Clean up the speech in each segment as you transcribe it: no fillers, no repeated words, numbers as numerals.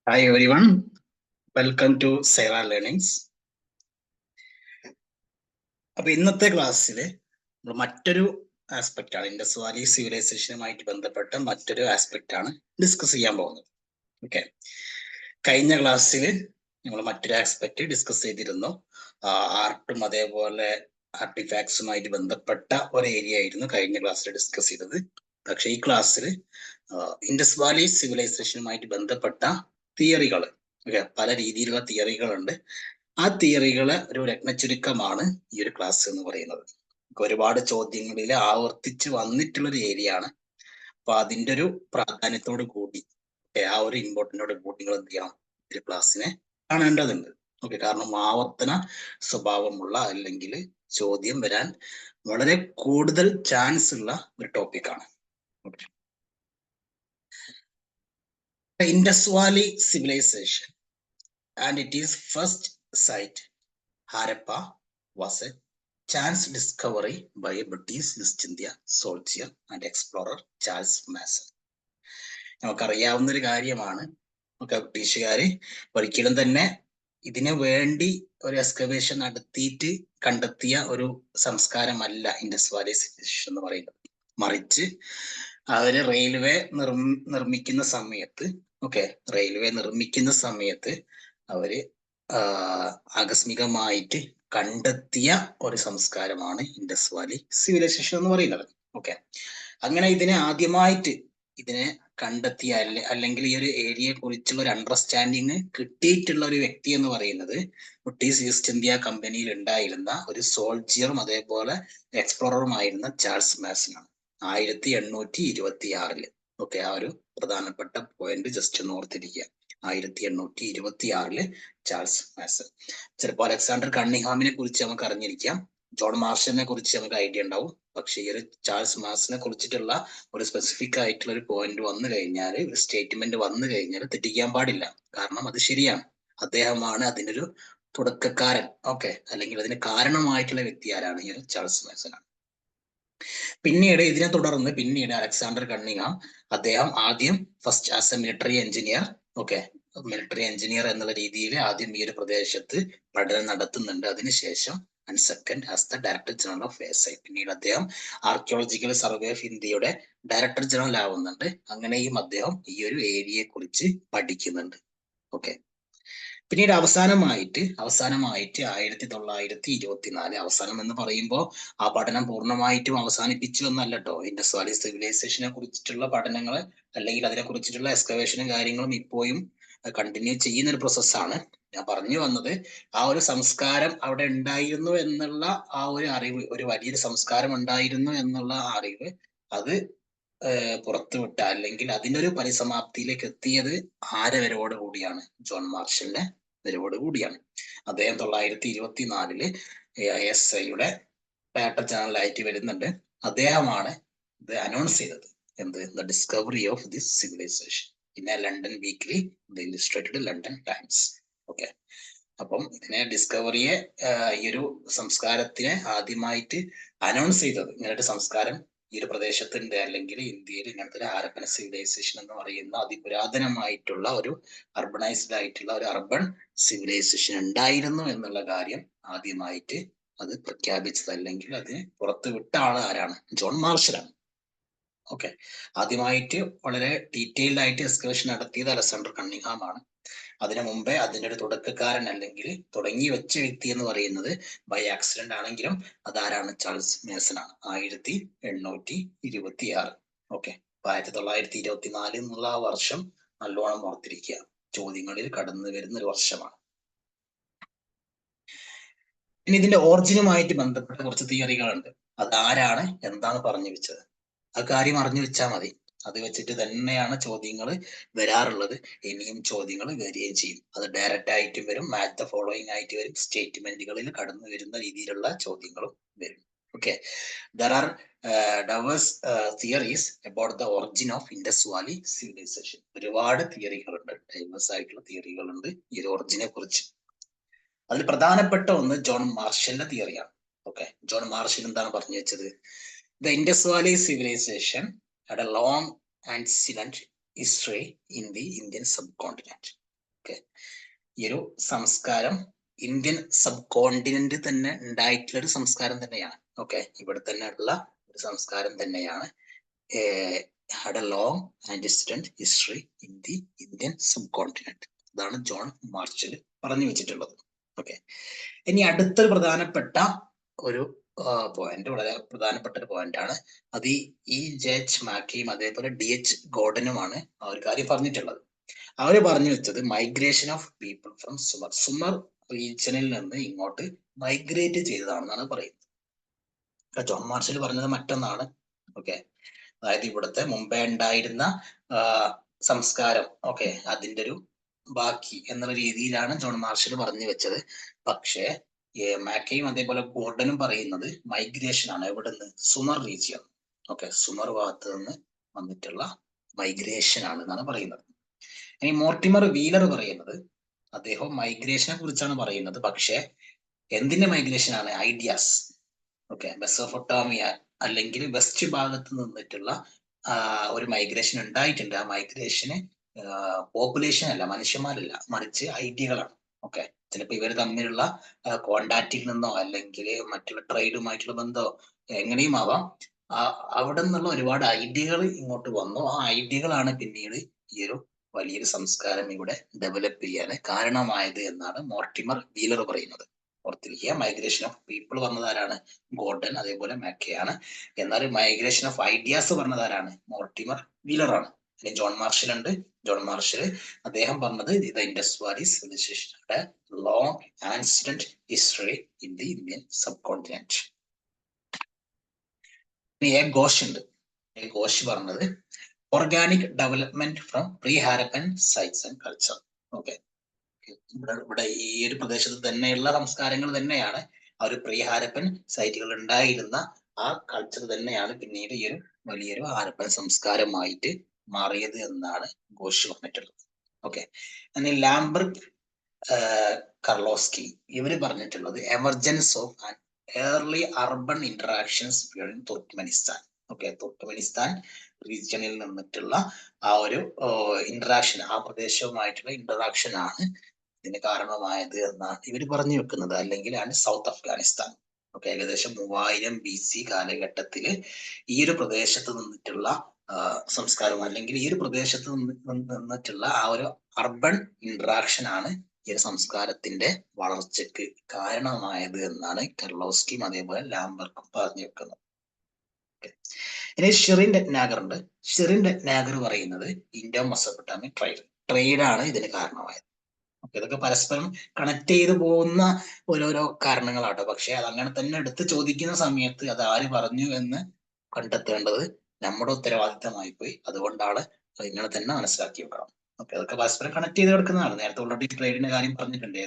Hi everyone, welcome to Sera Learnings. അപ്പൊ ഇന്നത്തെ ക്ലാസ്സിൽ നമ്മൾ മറ്റൊരു ആസ്പെക്ട് ആണ് ഇൻഡസ് വാലി സിവിലൈസേഷനുമായിട്ട് ബന്ധപ്പെട്ട മറ്റൊരു ആസ്പെക്ട് ആണ് ഡിസ്കസ് ചെയ്യാൻ പോകുന്നത്. ഓക്കെ, കഴിഞ്ഞ ക്ലാസ്സിൽ നമ്മൾ മറ്റൊരു ആസ്പെക്ട് ഡിസ്കസ് ചെയ്തിരുന്നു. ആർട്ടും അതേപോലെ ആർട്ടിഫാക്ട്സുമായിട്ട് ബന്ധപ്പെട്ട ഒരു ഏരിയ ആയിരുന്നു കഴിഞ്ഞ ക്ലാസ്സിൽ ഡിസ്കസ് ചെയ്തത്. പക്ഷെ ഈ ക്ലാസ്സിൽ ഇൻഡസ് വാലി സിവിലൈസേഷനുമായിട്ട് ബന്ധപ്പെട്ട തിയറികൾ, പല രീതിയിലുള്ള തിയറികളുണ്ട്. ആ തിയറികളെ ഒരു രത്നച്ചുരുക്കമാണ് ഈ ഒരു ക്ലാസ് എന്ന് പറയുന്നത്. ഒരുപാട് ചോദ്യങ്ങളിൽ ആവർത്തിച്ച് വന്നിട്ടുള്ള ഒരു ഏരിയ ആണ്. അപ്പൊ അതിന്റെ ഒരു പ്രാധാന്യത്തോട് കൂടി ആ ഒരു ഇമ്പോർട്ടന്റോട് കൂടി നിങ്ങൾ എന്ത് ചെയ്യണം, ഒരു ക്ലാസ്സിനെ കാണേണ്ടതുണ്ട്. ഓക്കെ, കാരണം ആവർത്തന സ്വഭാവമുള്ള അല്ലെങ്കിൽ ചോദ്യം വരാൻ വളരെ കൂടുതൽ ചാൻസ് ഉള്ള ഒരു ടോപ്പിക്കാണ്. Okay, Indus valley civilization and its first site, Harappa, was a chance discovery by a British East India soldier and explorer Charles Mason. നമുക്കറിയാവുന്ന ഒരു കാര്യമാണ്. ബ്രിട്ടീഷുകാര് ഒരിക്കലും തന്നെ ഇതിനു വേണ്ടി ഒരു എക്സ്കവേഷൻ നടത്തിയിട്ട് കണ്ടെത്തിയ ഒരു സംസ്കാരമല്ല ഇൻഡസ് വാലി സിവിലൈസേഷൻ എന്ന് പറയുന്നത്. മറിച്ച് അവര് റെയിൽവേ നിർമ്മിക്കുന്ന സമയത്ത് അവര് ആകസ്മികമായിട്ട് കണ്ടെത്തിയ ഒരു സംസ്കാരമാണ് ഇൻഡസ് വാലി സിവിലൈസേഷൻ എന്ന് പറയുന്നത്. ഓക്കെ, അങ്ങനെ ഇതിനെ കണ്ടെത്തിയ അല്ലെങ്കിൽ ഈ ഒരു ഏരിയയെ കുറിച്ചുള്ള ഒരു അണ്ടർസ്റ്റാൻഡിങ് കിട്ടിയിട്ടുള്ള ഒരു വ്യക്തി എന്ന് പറയുന്നത് ബ്രിട്ടീഷ് ഈസ്റ്റ് ഇന്ത്യ കമ്പനിയിൽ ഉണ്ടായിരുന്ന ഒരു സോൾജിയറും അതേപോലെ എക്സ്പ്ലോററുമായിരുന്ന ചാൾസ് മാസൺ ആണ്. 1826. ഓക്കെ, ആ ഒരു പ്രധാനപ്പെട്ട പോയിന്റ് ജസ്റ്റ് ഒന്ന് ഓർത്തിരിക്കുക. 1826 ചാൾസ് മാസൺ. ചിലപ്പോൾ അലക്സാണ്ടർ കണ്ണിഹാമിനെ കുറിച്ച് നമുക്ക് അറിഞ്ഞിരിക്കാം, ജോൺ മാർഷലിനെ കുറിച്ച് നമുക്ക് ഐഡിയ ഉണ്ടാവും. പക്ഷെ ഈ ഒരു ചാൾസ് മാസനെ കുറിച്ചിട്ടുള്ള ഒരു സ്പെസിഫിക് ആയിട്ടുള്ള ഒരു പോയിന്റ് വന്നു കഴിഞ്ഞാൽ, ഒരു സ്റ്റേറ്റ്മെന്റ് വന്നു കഴിഞ്ഞാൽ തെറ്റിക്കാൻ പാടില്ല. കാരണം അത് ശരിയാണ്, അദ്ദേഹമാണ് അതിനൊരു തുടക്കക്കാരൻ. ഓക്കെ, അല്ലെങ്കിൽ അതിന് കാരണമായിട്ടുള്ള വ്യക്തി ആരാണ്? ഈ ഒരു ചാൾസ് മാസൺ ആണ്. ഇതിനെ തുടർന്ന് അലക്സാണ്ടർ കണ്ണിഹാം അദ്ദേഹം ആദ്യം first as A military engineer, military engineer എന്നുള്ള രീതിയിൽ ആദ്യം ഈ ഒരു പ്രദേശത്ത് പഠനം നടത്തുന്നുണ്ട്. അതിനുശേഷം and second as the director general of S I. പിന്നീട് അദ്ദേഹം ആർക്കിയോളജിക്കൽ സർവേ ഓഫ് ഇന്ത്യയുടെ ഡയറക്ടർ ജനറൽ ആവുന്നുണ്ട്. അങ്ങനെയും അദ്ദേഹം ഈ ഒരു ഏരിയയെ കുറിച്ച് പഠിക്കുന്നുണ്ട്. ഓക്കെ, പിന്നീട് അവസാനമായിട്ട് 1924, അവസാനം എന്ന് പറയുമ്പോൾ ആ പഠനം പൂർണ്ണമായിട്ടും അവസാനിപ്പിച്ചു എന്നല്ല കേട്ടോ. ഇൻഡസ് വാലി സിവിലൈസേഷനെ കുറിച്ചിട്ടുള്ള പഠനങ്ങൾ അല്ലെങ്കിൽ അതിനെ കുറിച്ചിട്ടുള്ള എക്സ്കവേഷനും കാര്യങ്ങളും ഇപ്പോഴും കണ്ടിന്യൂ ചെയ്യുന്ന ഒരു പ്രോസസ്സാണ്. ഞാൻ പറഞ്ഞു വന്നത്, ആ ഒരു സംസ്കാരം അവിടെ ഉണ്ടായിരുന്നു എന്നുള്ള ആ ഒരു അറിവ്, ഒരു വലിയൊരു സംസ്കാരം ഉണ്ടായിരുന്നു എന്നുള്ള അറിവ് അത് പുറത്തുവിട്ട അല്ലെങ്കിൽ അതിൻ്റെ ഒരു പരിസമാപ്തിയിലേക്ക് എത്തിയത് ആരെ വരവോട് കൂടിയാണ്? ജോൺ മാർഷലിന്റെ വരവോട് കൂടിയാണ്. അദ്ദേഹം 1924 SIയുടെ ഡയറക്ടർ ജനറൽ ആയിട്ട് വരുന്നുണ്ട്. അദ്ദേഹമാണ് ഇത് അനൗൺസ് ചെയ്തത്. The discovery of this civilization in a London weekly, the Illustrated London Times. Okay, അപ്പം ഇതിനെ ഡിസ്കവറിയെ, ഈ ഒരു സംസ്കാരത്തിനെ ആദ്യമായിട്ട് അനൗൺസ് ചെയ്തത്, ഇങ്ങനൊരു സംസ്കാരം ഈ ഒരു പ്രദേശത്തുണ്ട് അല്ലെങ്കിൽ ഇന്ത്യയിൽ ഇങ്ങനത്തെ ഒരു ഹാരപ്പൻ സിവിലൈസേഷൻ എന്ന് പറയുന്ന അതിപുരാതനമായിട്ടുള്ള ഒരു അർബണൈസ്ഡ് ആയിട്ടുള്ള ഒരു അർബൺ സിവിലൈസേഷൻ ഉണ്ടായിരുന്നു എന്നുള്ള കാര്യം ആദ്യമായിട്ട് അത് പ്രഖ്യാപിച്ചത് അല്ലെങ്കിൽ അതിന് പുറത്തുവിട്ട ആരാണ്? ജോൺ മാർഷലാണ്. ഓക്കെ, ആദ്യമായിട്ട് വളരെ ഡീറ്റെയിൽഡ് ആയിട്ട് എക്സ്കവേഷൻ നടത്തിയത് അലക്സാണ്ടർ കണ്ണിഹാം ആണ്. അതിനു മുമ്പേ അതിൻ്റെ ഒരു തുടക്കക്കാരൻ അല്ലെങ്കിൽ തുടങ്ങി വെച്ച വ്യക്തി എന്ന് പറയുന്നത് ബൈ ആക്സിഡന്റ് ആണെങ്കിലും അതാരാണ്? ചാൾസ് മേസൺ ആണ്. 1826. ഓക്കെ, 1924 എന്നുള്ള ആ വർഷം നല്ലോണം ഓർത്തിരിക്കുക, ചോദ്യങ്ങളിൽ കടന്നു വരുന്ന ഒരു വർഷമാണ്. ഇനി ഇതിന്റെ ഓറിജിനുമായിട്ട് ബന്ധപ്പെട്ട കുറച്ച് തിയറികളുണ്ട്. അതാരാണ്, എന്താണ് പറഞ്ഞു വെച്ചത്, ആ കാര്യം അറിഞ്ഞു വെച്ചാൽ മതി. അത് വെച്ചിട്ട് തന്നെയാണ് ചോദ്യങ്ങൾ വരാറുള്ളത്. ഇനിയും ചോദ്യങ്ങൾ വരികയും ചെയ്യും. അത് ഡയറക്റ്റ് ആയിട്ട് വരും, മാച്ച് ദ ഫോളോയിങ് ആയിട്ട് വരും, സ്റ്റേറ്റ്മെന്റുകളിൽ കടന്നു വരുന്ന രീതിയിലുള്ള ചോദ്യങ്ങളും വരും. Okay, there are diverse theories about the origin of Indus Valley civilization. ഒരുപാട് തിയറികളുണ്ട്, ഡൈവേഴ്സ് ആയിട്ടുള്ള തിയറികളുണ്ട് ഈ ഒറിജിനെ കുറിച്ച്. അതിൽ പ്രധാനപ്പെട്ട ഒന്ന് ജോൺ മാർഷലിന്റെ തിയറിയാണ്. ഓക്കെ, ജോൺ മാർഷൽ എന്താണ് പറഞ്ഞു വെച്ചത്? The Indus Valley civilization had a long and silent history in the Indian subcontinent. Okay, ഈ ഒരു സംസ്കാരം ഇന്ത്യൻ സബ് കോണ്ടിനെന്റ് തന്നെ ഉണ്ടായിട്ടുള്ള ഒരു സംസ്കാരം തന്നെയാണ്. ഓക്കെ, ഇവിടെ തന്നെ ഉള്ള ഒരു സംസ്കാരം തന്നെയാണ്. Had A long and distant history in the Indian sub continent. അതാണ് ജോൺ മാർഷൽ പറഞ്ഞു വെച്ചിട്ടുള്ളത്. ഓക്കെ, ഇനി അടുത്തൊരു പ്രധാനപ്പെട്ട ഒരു പോയിന്റ്, വളരെ പ്രധാനപ്പെട്ട ഒരു പോയിന്റ് ആണ്. അത് ഈ ജെ.എച്ച്. മാക്കിയും അതേപോലെ ഡി.എച്ച്. ഗോർഡനുമാണ് ആ ഒരു കാര്യം പറഞ്ഞിട്ടുള്ളത്. അവര് പറഞ്ഞു വെച്ചത് migration of people from Zumar റീജിയനിൽ നിന്ന് ഇങ്ങോട്ട് മൈഗ്രേറ്റ് ചെയ്തതാണെന്നാണ് പറയുന്നത്. ജോൺ മാർഷൽ പറഞ്ഞത് മറ്റൊന്നാണ്. ഓക്കെ, അതായത് ഇവിടുത്തെ മുമ്പേ ഉണ്ടായിരുന്ന സംസ്കാരം, ഓക്കെ, അതിന്റെ ഒരു ബാക്കി എന്നുള്ള രീതിയിലാണ് ജോൺ മാർഷൽ പറഞ്ഞു വെച്ചത്. പക്ഷേ മാക്കയും അതേപോലെ ഗോർഡനും പറയുന്നത് മൈഗ്രേഷൻ ആണ്. എവിടെ നിന്ന്? സുമർ റീജിയൻ. ഓക്കെ, സുമർ ഭാഗത്ത് നിന്ന് വന്നിട്ടുള്ള മൈഗ്രേഷൻ ആണ് എന്നാണ് പറയുന്നത്. ഇനി മോർട്ടിമർ വീലർ പറയുന്നത്, അദ്ദേഹം മൈഗ്രേഷനെ കുറിച്ചാണ് പറയുന്നത്. പക്ഷേ എന്തിന്റെ മൈഗ്രേഷൻ ആണ്? ഐഡിയാസ്. ഓക്കെ, മെസോപ്പൊട്ടാമിയ അല്ലെങ്കിൽ വെസ്റ്റ് ഭാഗത്ത് നിന്നിട്ടുള്ള ഒരു മൈഗ്രേഷൻ ഉണ്ടായിട്ടുണ്ട്. ആ മൈഗ്രേഷന് പോപ്പുലേഷൻ അല്ല, മനുഷ്യന്മാരല്ല, മറിച്ച് ഐഡിയകളാണ്. ഓക്കെ, ചിലപ്പോൾ ഇവർ തമ്മിലുള്ള കോണ്ടാക്റ്റിൽ നിന്നോ അല്ലെങ്കിൽ മറ്റുള്ള ട്രേഡുമായിട്ടുള്ള ബന്ധമോ എങ്ങനെയും ആവാം. അവിടെ നിന്നുള്ള ഒരുപാട് ഐഡിയകൾ ഇങ്ങോട്ട് വന്നു. ആ ഐഡിയകളാണ് പിന്നീട് ഈ ഒരു വലിയൊരു സംസ്കാരം ഇവിടെ ഡെവലപ്പ് ചെയ്യാൻ കാരണമായത് എന്നാണ് മോർട്ടിമർ വീലർ പറയുന്നത്. ഓർത്തിരിക്കുക, മൈഗ്രേഷൻ ഓഫ് പീപ്പിൾ പറഞ്ഞതാരാണ്? ഗോർഡൻ അതേപോലെ മാക്കയാണ്. എന്നാൽ മൈഗ്രേഷൻ ഓഫ് ഐഡിയാസ് പറഞ്ഞതാരാണ്? മോർട്ടിമർ വീലർ ആണ്. അല്ലെങ്കിൽ ജോൺ മാർഷൽ ഉണ്ട്. ജോൺ മാർഷൽ അദ്ദേഹം പറഞ്ഞത് ദ ഇൻഡസ് വാലി സിവിലൈസേഷന്റെ long ancient history in the Indian subcontinent. A Ghosh ഉണ്ട്. എ ഘോഷ് പറഞ്ഞത് organic development from pre Harappan sites and culture. Okay, ഇവിടെ ഈ ഒരു പ്രദേശത്ത് തന്നെയുള്ള സംസ്കാരങ്ങൾ തന്നെയാണ്. ആ ഒരു പ്രീ ഹാരപ്പൻ സൈറ്റുകൾ ഉണ്ടായിരുന്ന ആ കൾച്ചർ തന്നെയാണ് പിന്നീട് ഈ ഒരു വലിയൊരു ഹാരപ്പൻ സംസ്കാരമായിട്ട് മാറിയത് എന്നാണ് ഘോഷ് പറഞ്ഞിട്ടുള്ളത്. ഓക്കെ, ലാംബർട്ട് കർലോസ്കി ഇവര് പറഞ്ഞിട്ടുള്ളത് emergence of and early urban interactions between Turkmenistan. Okay, Turkmenistan റീജിയനിൽ നിന്നിട്ടുള്ള ആ ഒരു ഇന്ററാക്ഷൻ, ആ പ്രദേശവുമായിട്ടുള്ള ഇന്ററാക്ഷൻ ആണ് ഇതിന് കാരണമായത് എന്നാണ് ഇവർ പറഞ്ഞു വെക്കുന്നത്. അല്ലെങ്കിൽ ആണ് സൗത്ത് അഫ്ഗാനിസ്ഥാൻ. ഓക്കെ, ഏകദേശം 3000 BC കാലഘട്ടത്തില് ഈ ഒരു പ്രദേശത്ത് നിന്നിട്ടുള്ള സംസ്കാരം അല്ലെങ്കിൽ ഈ ഒരു പ്രദേശത്ത് നിന്നിട്ടുള്ള ആ ഒരു അർബൻ ഇന്ററാക്ഷൻ ആണ് ഈ ഒരു സംസ്കാരത്തിന്റെ വളർച്ചയ്ക്ക് കാരണമായത് എന്നാണ് കർലോസ്കിയും അതേപോലെ ലാംബർക്കും പറഞ്ഞു വെക്കുന്നത്. ഇനി ഷിറിൻ ഡെറ്റ്നാഗർ ഉണ്ട്. ഷിറിൻ ഡെറ്റ്നാഗർ പറയുന്നത് ഇൻഡോ മെസോപ്പൊട്ടാമിക് ട്രേഡാണ് ഇതിന് കാരണമായത്. ഇതൊക്കെ പരസ്പരം കണക്ട് ചെയ്ത് പോകുന്ന ഓരോരോ കാരണങ്ങളാട്ടോ. പക്ഷെ അത് അങ്ങനെ തന്നെ എടുത്ത് ചോദിക്കുന്ന സമയത്ത് അത് ആര് പറഞ്ഞു എന്ന് കണ്ടെത്തേണ്ടത് നമ്മുടെ ഉത്തരവാദിത്തമായി പോയി. അതുകൊണ്ടാണ് ഇങ്ങനെ തന്നെ മനസ്സിലാക്കി വെക്കണം. ഓക്കെ, അതൊക്കെ പരസ്പരം കണക്ട് ചെയ്ത് കിടക്കുന്നതാണ്. നേരത്തെ ഓൾറെഡി ട്രേഡിന്റെ കാര്യം പറഞ്ഞിട്ടുണ്ട്.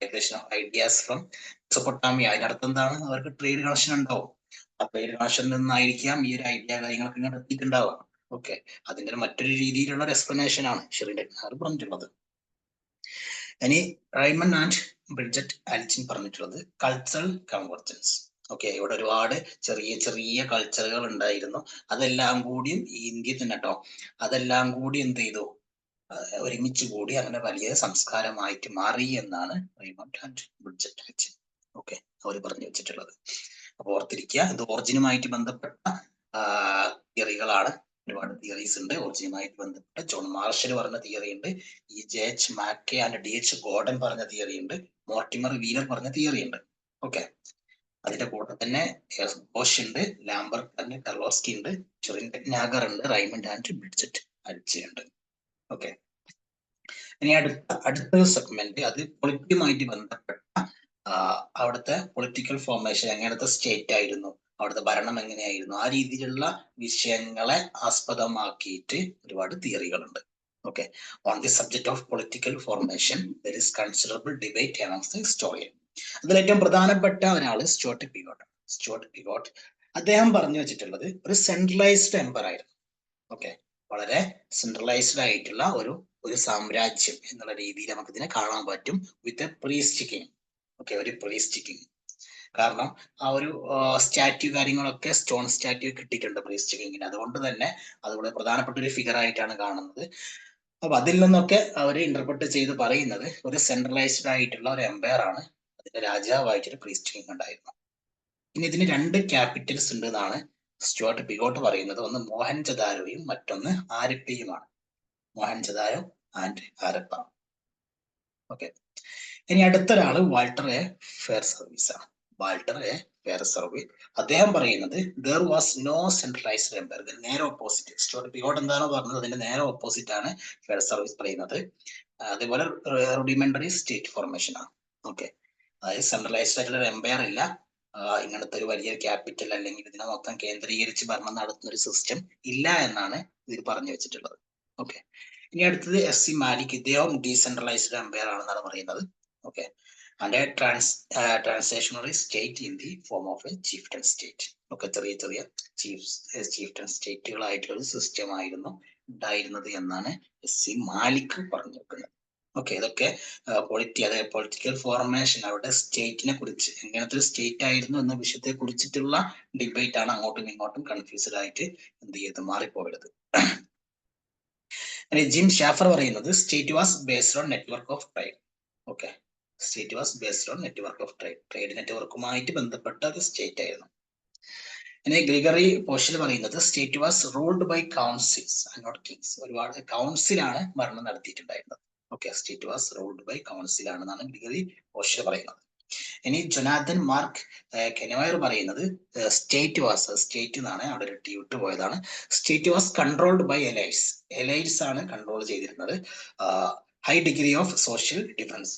ഏകദേശം ഐഡിയാസ് ഫ്രം മെസോപ്പൊട്ടാമിയ. അതിനർത്ഥം എന്താണ്? അവർക്ക് ട്രേഡ് കണക്ഷൻ ഉണ്ടാവും. ആ ട്രേഡ് കണക്ഷനിൽ നിന്നായിരിക്കാം ഈ ഒരു ഐഡിയ കാര്യങ്ങളൊക്കെ ഇങ്ങനെ എത്തിയിട്ടുണ്ടാവുക. ഓക്കെ, അതിന്റെ മറ്റൊരു രീതിയിലുള്ള ഒരു എക്സ്പ്ലനേഷൻ ആണ് ഷിറിൻ ഡെറ്റ്നാഗർ പറഞ്ഞിട്ടുള്ളത്. ഇനി റൈമൺ ആൻഡ് ബ്രിഡ്ജറ്റ് ആൽച്ചിൻ പറഞ്ഞിട്ടുള്ളത് കൾച്ചറൽ കൺവർജൻസ്. ഓക്കെ, ഇവിടെ ഒരുപാട് ചെറിയ ചെറിയ കൾച്ചറുകൾ ഉണ്ടായിരുന്നു. അതെല്ലാം കൂടിയും ഈ ഇന്ത്യയിൽ തന്നെ കേട്ടോ, അതെല്ലാം കൂടി എന്ത് ചെയ്തു? ഒരുമിച്ച് കൂടി അങ്ങനെ വലിയ സംസ്കാരമായിട്ട് മാറി എന്നാണ് റൈമൺ ആൻഡ് ബ്രിഡ്ജറ്റ് ആൽച്ചിൻ ഓക്കെ അവർ പറഞ്ഞു വെച്ചിട്ടുള്ളത്. അപ്പൊ ഓർത്തിരിക്കുക, ഇത് ഒറിജിനുമായിട്ട് ബന്ധപ്പെട്ട തിയറികളാണ്. ഒരുപാട് തിയറീസ് ഉണ്ട് ഒറിജിനുമായിട്ട് ബന്ധപ്പെട്ട്. ജോൺ മാർഷൽ പറഞ്ഞ തിയറി ഉണ്ട്, ഈ ജെ.എച്ച്. മാക്കെ ആൻഡ് ഡി.എച്ച്. ഗോർഡൻ പറഞ്ഞ തിയറി ഉണ്ട്, മോർട്ടിമർ വീലർ പറഞ്ഞ തിയറി ഉണ്ട്. ഓക്കെ, അതിന്റെ കൂടെ തന്നെ ഘോഷ് ഉണ്ട്, ലാംബർട്ട് ഉണ്ട്, കർലോസ്കി ഉണ്ട്, ഷിറിൻ ഡെറ്റ്നാഗർ ഉണ്ട്, റൈമണ്ട് ആൻഡ് ബ്രിഡ്ജറ്റ് ആൽച്ചിൻ ഉണ്ട്. ഓക്കെ, ഇനി അടുത്തൊരു സെഗ്മെന്റ് അത് പൊളിറ്റിക്കുമായിട്ട് ബന്ധപ്പെട്ട അവിടുത്തെ പൊളിറ്റിക്കൽ ഫോർമേഷൻ, എങ്ങനത്തെ സ്റ്റേറ്റ് ആയിരുന്നു, അവിടുത്തെ ഭരണം എങ്ങനെയായിരുന്നു, ആ രീതിയിലുള്ള വിഷയങ്ങളെ ആസ്പദമാക്കിയിട്ട് ഒരുപാട് തിയറികളുണ്ട്. Okay, on the subject of political formation there is considerable debate amongst the historian. അതിൽ ഏറ്റവും പ്രധാനപ്പെട്ട ഒരാള് സ്റ്റുവർട്ട് പിഗോട്ട്. സ്റ്റുവർട്ട് പിഗോട്ട് അദ്ദേഹം പറഞ്ഞു വെച്ചിട്ടുള്ളത് ഒരു സെൻട്രലൈസ്ഡ് എംപയർ ആയിരുന്നു. ഓക്കെ, വളരെ സെൻട്രലൈസ്ഡ് ആയിട്ടുള്ള ഒരു സാമ്രാജ്യം എന്നുള്ള രീതിയിൽ നമുക്ക് ഇതിനെ കാണാൻ പറ്റും. With a priest king. Okay, ഒരു പ്രീസ്റ്റ് കിങ്. കാരണം ആ ഒരു സ്റ്റാറ്റ്യൂ കാര്യങ്ങളൊക്കെ സ്റ്റോൺ സ്റ്റാറ്റ്യൂ കിട്ടിയിട്ടുണ്ട് പ്രീസ്റ്റ് കിങ്ങിന്. അതുകൊണ്ട് തന്നെ അത് വളരെ പ്രധാനപ്പെട്ട ഒരു ഫിഗർ ആയിട്ടാണ് കാണുന്നത്. അപ്പൊ അതിൽ നിന്നൊക്കെ അവർ ഇന്റർപ്രറ്റ് ചെയ്ത് പറയുന്നത് ഒരു സെൻട്രലൈസ്ഡ് ആയിട്ടുള്ള ഒരു എംപയർ ആണ്, അതിന്റെ രാജാവായിട്ടൊരു പ്രീസ്റ്റ് കിങ് ഉണ്ടായിരുന്നു. ഇനി ഇതിന് 2 ക്യാപിറ്റൽസ് ഉണ്ട് എന്നാണ് സ്റ്റുവർട്ട് പിഗോട്ട് പറയുന്നത്. ഒന്ന് മോഹൻജദാരോയും മറ്റൊന്ന് ആരപ്പയുമാണ്. മോഹൻജദാരോ ആൻഡ് ഹാരപ്പ. ഓക്കെ, ഇനി അടുത്തൊരാള് വാൾട്ടർ എ ഫെയർ സർവീസ് ആണ്. വാൾട്ടർ എ ഫെയർ സർവീസ്, അദ്ദേഹം പറയുന്നത് there was no centralized empire. നേരെ ഓപ്പോസിറ്റ്, സ്റ്റുവർട്ട് പിഗോട്ട് എന്താണോ പറഞ്ഞത് അതിന്റെ നേരെ ഓപ്പോസിറ്റ് ആണ് ഫെയർ സർവീസ് പറയുന്നത്. അതേപോലെ റുഡിമെന്ററി സ്റ്റേറ്റ് ഫോർമേഷൻ ആണ്. ഓക്കെ, അതായത് സെൻട്രലൈസ്ഡ് ആയിട്ടുള്ള ഒരു എംപയർ ഇല്ല, ഇങ്ങനത്തെ ഒരു വലിയ ക്യാപിറ്റൽ അല്ലെങ്കിൽ ഇതിനെ മൊത്തം കേന്ദ്രീകരിച്ച് ഭരണം നടത്തുന്ന ഒരു സിസ്റ്റം ഇല്ല എന്നാണ് ഇതിൽ പറഞ്ഞു വെച്ചിട്ടുള്ളത്. ഓക്കെ, ഇനി അടുത്തത് എസ് സി മാലിക്, ഇദ്ദേഹം ഡീസെൻട്രലൈസ്ഡ് എംപയർ ആണെന്നാണ് പറയുന്നത്. Okay, and transactionary state in the form of a chieftain state. ഒക്കെ ചെറിയ ചെറിയ ചീഫ്റ്റൻ സ്റ്റേറ്റുകളായിട്ടുള്ള ഒരു സിസ്റ്റം ആയിരുന്നു ഉണ്ടായിരുന്നത് എന്നാണ് എസ് സി മാലിക് പറഞ്ഞു വെക്കുന്നത്. ഓക്കെ, ഇതൊക്കെ അതായത് പൊളിറ്റിക്കൽ ഫോർമേഷൻ, അവരുടെ സ്റ്റേറ്റിനെ കുറിച്ച് എങ്ങനത്തെ ഒരു സ്റ്റേറ്റ് ആയിരുന്നു എന്ന വിഷയത്തെ കുറിച്ചിട്ടുള്ള ഡിബേറ്റ് ആണ്. അങ്ങോട്ടും ഇങ്ങോട്ടും കൺഫ്യൂസ്ഡ് ആയിട്ട് എന്ത് ചെയ്ത് മാറിപ്പോയത്. ജിം ഷാഫർ പറയുന്നത് state was based on network of trade. Okay, state was based on network of trade, trade നെറ്റ്വർക്കുമായിട്ട് ബന്ധപ്പെട്ട ഒരു സ്റ്റേറ്റ് ആയിരുന്നു. ഇനി ഗ്രിഗറി പോഷൽ പറയുന്നത് state was ruled by councils and not kings. ഒരുപാട് കൗൺസിലാണ് ഭരണം നടത്തിയിട്ടുണ്ടായിരുന്നത്. Okay, state was ruled by council ആണെന്നാണ് ഗ്രിഗറി പോഷൽ പറയുന്നത്. ഇനി ജൊനാഥൻ മാർക്ക് കെനവയർ പറയുന്നത് സ്റ്റേറ്റ് എന്നാണ്, അവിടെ ഒരു ടി വിട്ട് പോയതാണ്. State was controlled by elites. Elites ആണ് കൺട്രോൾ ചെയ്തിരുന്നത്. High degree of social difference.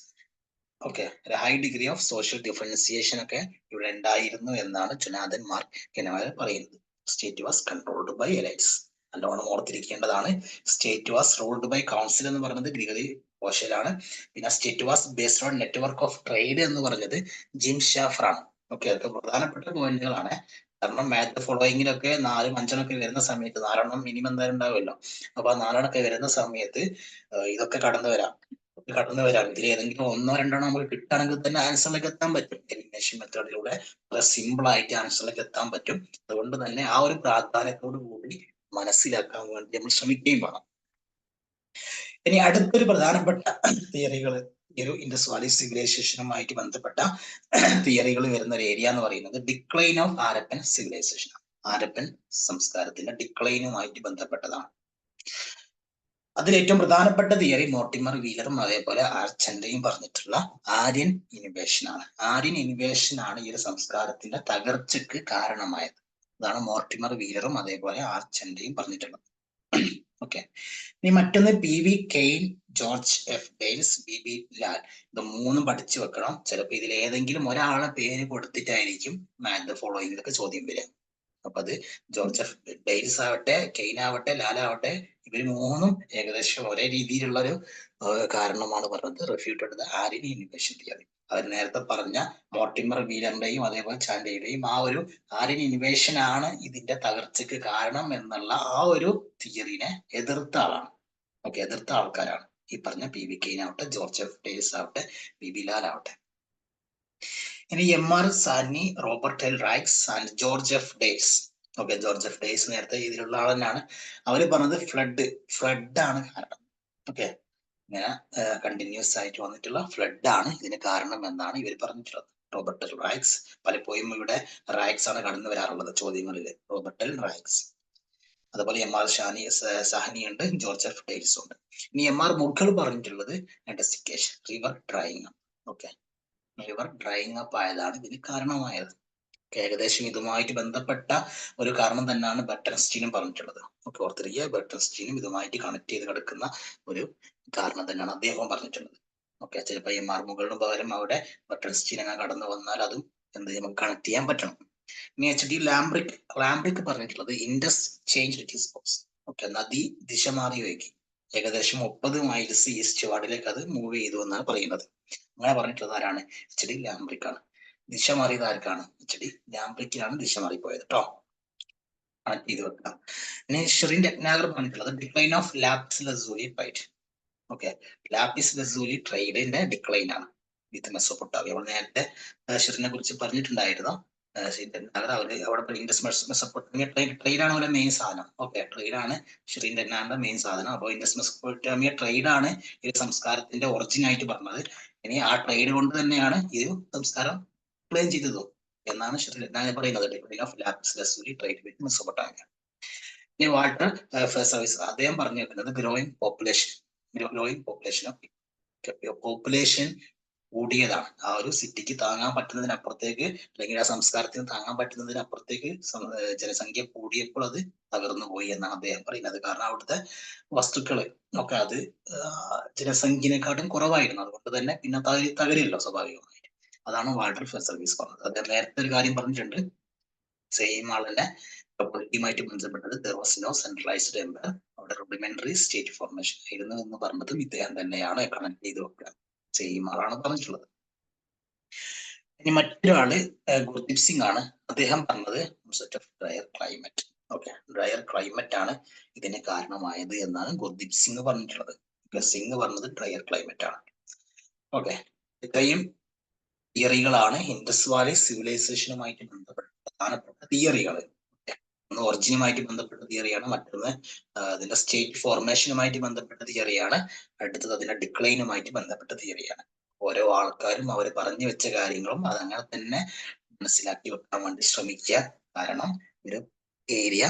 Okay, ഒരു high degree of social differentiation ഒക്കെ ഇവിടെ ഉണ്ടായിരുന്നു എന്നാണ് ജൊനാഥൻ മാർക്ക് കെനവയർ പറയുന്നത്. State was controlled by elites. നല്ലോണം ഓർത്തിരിക്കേണ്ടതാണ്. State was ruled by council എന്ന് പറയുന്നത് ഗ്രിഗറി പോഷലാണ്. പിന്നെ state was based on network of trade എന്ന് പറഞ്ഞത് ജിം ഷാഫർ ആണ്. ഓക്കെ, അതൊക്കെ പ്രധാനപ്പെട്ട പോയിന്റുകളാണ്. കാരണം മാച്ച് ഫോളോയിങ്ങിലൊക്കെ 4, 5 വരുന്ന സമയത്ത് 4 മിനിമം എന്തായാലും ഉണ്ടാവുമല്ലോ. അപ്പൊ ആ 4 വരുന്ന സമയത്ത് ഇതൊക്കെ കടന്നു വരാം. ഇതിൽ ഏതെങ്കിലും 1-2 നമുക്ക് കിട്ടുകയാണെങ്കിൽ തന്നെ ആൻസറിലേക്ക് എത്താൻ പറ്റും. എലിമിനേഷൻ മെത്തേഡിലൂടെ സിമ്പിൾ ആയിട്ട് ആൻസറിലേക്ക് എത്താൻ പറ്റും. അതുകൊണ്ട് തന്നെ ആ ഒരു പ്രാധാന്യത്തോടു കൂടി മനസ്സിലാക്കാൻ വേണ്ടി നമ്മൾ ശ്രമിക്കുകയും വേണം. ഇനി അടുത്തൊരു പ്രധാനപ്പെട്ട തിയറികൾ, ഈ ഒരു ഇൻഡസ് വാലി സിവിലൈസേഷനുമായിട്ട് ബന്ധപ്പെട്ട തിയറികൾ വരുന്ന ഒരു ഏരിയ എന്ന് പറയുന്നത് decline of Harappan civilization. Harappan സംസ്കാരത്തിന്റെ ഡിക്ലൈനുമായിട്ട് ബന്ധപ്പെട്ടതാണ്. അതിൽ ഏറ്റവും പ്രധാനപ്പെട്ട തിയറി മോർട്ടിമർ വീലറും അതേപോലെ ആർച്ചന്റെയും പറഞ്ഞിട്ടുള്ള ആര്യൻ ഇൻവേഷൻ ആണ്. ആര്യൻ ഇൻവേഷൻ ആണ് ഈ ഒരു സംസ്കാരത്തിന്റെ തകർച്ചയ്ക്ക് കാരണമായത്. അതാണ് മോർട്ടിമർ വീലറും അതേപോലെ ആർച്ചന്റെയും പറഞ്ഞിട്ടുള്ളത്. ഓക്കെ, ഇനി മറ്റൊന്ന് PV Kane, George F Dales, BB Lal. ഇത് 3 പഠിച്ചു വെക്കണം. ചിലപ്പോൾ ഇതിൽ ഏതെങ്കിലും ഒരാളെ പേര് കൊടുത്തിട്ടായിരിക്കും മാച്ച് ദ ഫോളോയിങ്ങിലൊക്കെ ചോദ്യം വരിക. അപ്പൊ അത് ജോർജ് എഫ് ഡെയിൽസ് ആവട്ടെ, കെയ്ൻ ആവട്ടെ, ലാലാവട്ടെ, ഇവർ 3 ഏകദേശം ഒരേ രീതിയിലുള്ള ഒരു കാരണമാണ് പറഞ്ഞത്. Refuted the Aryan invasion theory. അവർ നേരത്തെ പറഞ്ഞ മോർട്ടിമർ വീലറിന്റെയും അതേപോലെ ചാൻഡയുടെയും ആ ഒരു ആര്യൻ ഇൻവേഷൻ ആണ് ഇതിന്റെ തകർച്ചയ്ക്ക് കാരണം എന്നുള്ള ആ ഒരു തിയറിനെ എതിർത്ത ആളാണ്. ഓക്കെ, എതിർത്ത ആൾക്കാരാണ് ഈ പറഞ്ഞ PV കെയ്ൻ ആവട്ടെ, ജോർജ് എഫ് ഡെയിൽസ് ആവട്ടെ, BB ലാൽ ആവട്ടെ. ഇനി MR Sahni, Robert L Raikes and George F Dales. Okay, George F Dales നേരത്തെ ഇതിലുള്ള ആൾ തന്നെയാണ്. അവര് പറഞ്ഞത് ഫ്ലഡ് ആണ് കാരണം. ഓക്കെ, ഇങ്ങനെ കണ്ടിന്യൂസ് ആയിട്ട് വന്നിട്ടുള്ള ഫ്ലഡ് ആണ് ഇതിന് കാരണം എന്നാണ് ഇവർ പറഞ്ഞിട്ടുള്ളത്. റോബർട്ട് എൽ റൈക്സ്, പലപ്പോഴും ഇവിടെ റൈക്സ് ആണ് കടന്നു വരാറുള്ളത് ചോദ്യങ്ങളിൽ. റോബർട്ട് എൽ റൈക്സ്, അതുപോലെ MR സാഹനി ഉണ്ട്, ജോർജ് എഫ് ഡെയിൽസ് ഉണ്ട്. ഇനി MR മുഗൾ പറഞ്ഞിട്ടുള്ളത് desiccation, river drying. Okay, river drying up ആയതാണ് ഇതിന് കാരണമായത്. ഏകദേശം ഇതുമായിട്ട് ബന്ധപ്പെട്ട ഒരു കാരണം തന്നെയാണ് ബെർട്ടൻസ്റ്റീനും പറഞ്ഞിട്ടുള്ളത്. ഓക്കെ, ഓർത്തിരിക്കുക, ബെർട്ടൻസ്റ്റീനും ഇതുമായിട്ട് കണക്ട് ചെയ്ത് കിടക്കുന്ന ഒരു കാരണം തന്നെയാണ് അദ്ദേഹം പറഞ്ഞിട്ടുള്ളത്. ഓക്കെ, ചിലപ്പോൾ MR മുഗളിന് പകരം അവിടെ ബെർട്ടൻസ്റ്റീൻ അങ്ങനെ കടന്നു വന്നാൽ അതും എന്ത് നമുക്ക് കണക്ട് ചെയ്യാൻ പറ്റണം. ഇനി HD ലാംബ്രിക് പറഞ്ഞിട്ടുള്ളത് Indus change it is course. Okay, നദി ദിശ മാറി വയ്ക്കി. ഏകദേശം 30 മൈൽസ് ഈസ്റ്റ് വാർഡിലേക്ക് അത് മൂവ് ചെയ്തു എന്നാണ് പറയുന്നത്. അങ്ങനെ പറഞ്ഞിട്ടുള്ളത് ആരാണ്? HD ലാംബ്രിക് ആണ്. ദിശ മാറിയത് ആർക്കാണ്? HD ലാംബ്രിക്കിനാണ് ദിശ മാറിപ്പോയത് കേട്ടോ. കണക്ട് ചെയ്ത് വെക്കാം. ഇനി ഷിറിൻ ടെക്നാഗർ പറഞ്ഞിട്ടുള്ളത് decline of lapis lazuli trade. Okay, lapis lazuli ട്രേഡിന്റെ ഡിക്ലൈൻ ആണ് വിത്ത് മെസോപ്പൊട്ടാമിയ. നമ്മൾ നേരത്തെ ഷിറിനെ കുറിച്ച് പറഞ്ഞിട്ടുണ്ടായിരുന്നു. അവിടെ ഇൻഡസ് മെസപ്പൊട്ടേമിയ ട്രേഡാണ് അവരുടെ മെയിൻ സാധനം. ഓക്കെ, ട്രേഡാണ് ഷിറിൻഡനാറിന്റെ മെയിൻ സാധനം. അപ്പോൾ ഇൻഡസ് മെസപ്പൊട്ടേമിയ ട്രേഡാണ് ഈ സംസ്കാരത്തിന്റെ ഒറിജിൻ ആയിട്ട് പറഞ്ഞത്. ഇനി ആ ട്രേഡ് കൊണ്ട് തന്നെയാണ് ഈ സംസ്കാരം ക്ലെയിം ചെയ്തത് എന്നാണ് ഷിറിൻഡനാർ പറയുന്നത്. Trade of lapis lazuli trade with Mesopotamia. ഇനി വാൾട്ടർ സർവീസ് അദ്ദേഹം പറഞ്ഞു വെക്കുന്നത് ഗ്രോയിങ് പോപ്പുലേഷൻ കൂടിയതാണ്. ആ ഒരു സിറ്റിക്ക് താങ്ങാൻ പറ്റുന്നതിനപ്പുറത്തേക്ക്, അല്ലെങ്കിൽ ആ സംസ്കാരത്തിന് താങ്ങാൻ പറ്റുന്നതിനപ്പുറത്തേക്ക് ജനസംഖ്യ കൂടിയപ്പോൾ അത് തകർന്നു പോയി എന്നാണ് അദ്ദേഹം പറയുന്നത്. കാരണം അവിടുത്തെ വസ്തുക്കള് ഒക്കെ അത് ജനസംഖ്യനെക്കാട്ടും കുറവായിരുന്നു. അതുകൊണ്ട് തന്നെ പിന്നെ തകരില്ലോ സ്വാഭാവികമായിട്ട്. അതാണ് വാൾട്ടർ സർവീസ് പറഞ്ഞത്. അദ്ദേഹം നേരത്തെ ഒരു കാര്യം പറഞ്ഞിട്ടുണ്ട്, സെയിം ആളന്നെ പൊളിറ്റിയുമായിട്ട് ബന്ധപ്പെട്ടത് there was no centralized empire, അവിടെ റൂഡിമെന്ററി സ്റ്റേറ്റ് ഫോർമേഷൻ ആയിരുന്നു എന്ന് പറഞ്ഞതും ഇദ്ദേഹം തന്നെയാണ് കണക്ട് ചെയ്ത് വെക്കുക. സെയിം ആളാണ് പറഞ്ഞിട്ടുള്ളത്. ഇനി മറ്റൊരാള് ഗുർദീപ് സിംഗ് ആണ്. അദ്ദേഹം പറഞ്ഞത് set of dryer climate. Okay, dryer climate ആണ് ഇതിന് കാരണമായത് എന്നാണ് ഗുർദീപ് സിംഗ് പറഞ്ഞിട്ടുള്ളത്. സിംഗ് പറഞ്ഞത് ഡ്രയർ ക്ലൈമറ്റ് ആണ്. ഓക്കെ, ഇത്രയും തിയറികളാണ് ഇൻഡസ് വാലി സിവിലൈസേഷനുമായിട്ട് ബന്ധപ്പെട്ട പ്രധാനപ്പെട്ട തിയറികൾ. ഒന്ന് ഒറിജിനുമായിട്ട് ബന്ധപ്പെട്ട തിയറിയാണ്, മറ്റൊന്ന് അതിന്റെ സ്റ്റേറ്റ് ഫോർമേഷനുമായിട്ട് ബന്ധപ്പെട്ട തിയറിയാണ്, അടുത്തത് അതിന്റെ ഡിക്ലൈനുമായിട്ട് ബന്ധപ്പെട്ട തിയറിയാണ്. ഓരോ ആൾക്കാരും അവർ പറഞ്ഞു വെച്ച കാര്യങ്ങളും അതങ്ങനെ തന്നെ മനസ്സിലാക്കി വെക്കാൻ വേണ്ടി ശ്രമിക്കുക. കാരണം ഒരു ഏരിയ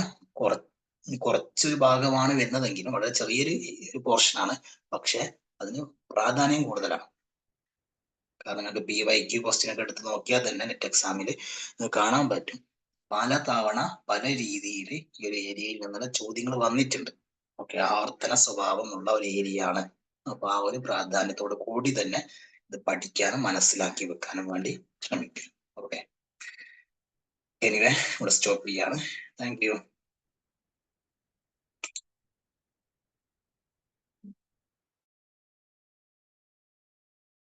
കുറച്ചൊരു ഭാഗമാണ് വരുന്നതെങ്കിലും വളരെ ചെറിയൊരു പോർഷനാണ്, പക്ഷെ അതിന് പ്രാധാന്യം കൂടുതലാണ്. കാരണം നിങ്ങൾക്ക് PYQ ക്വസ്റ്റ്യൻ ഒക്കെ എടുത്ത് നോക്കിയാൽ തന്നെ നെറ്റ് എക്സാമിൽ കാണാൻ പറ്റും. പല തവണ പല രീതിയിൽ ഈ ഒരു ഏരിയയിൽ നിന്നുള്ള ചോദ്യങ്ങൾ വന്നിട്ടുണ്ട്. ഓക്കെ, ആവർത്തന സ്വഭാവമുള്ള ഒരു ഏരിയ ആണ്. അപ്പൊ ആ ഒരു പ്രാധാന്യത്തോട് കൂടി തന്നെ ഇത് പഠിക്കാനും മനസ്സിലാക്കി വെക്കാനും വേണ്ടി ശ്രമിക്കും. ഓക്കെ, എനിവേ ഇവിടെ സ്റ്റോപ്പ് ചെയ്യാണ്. Thank you.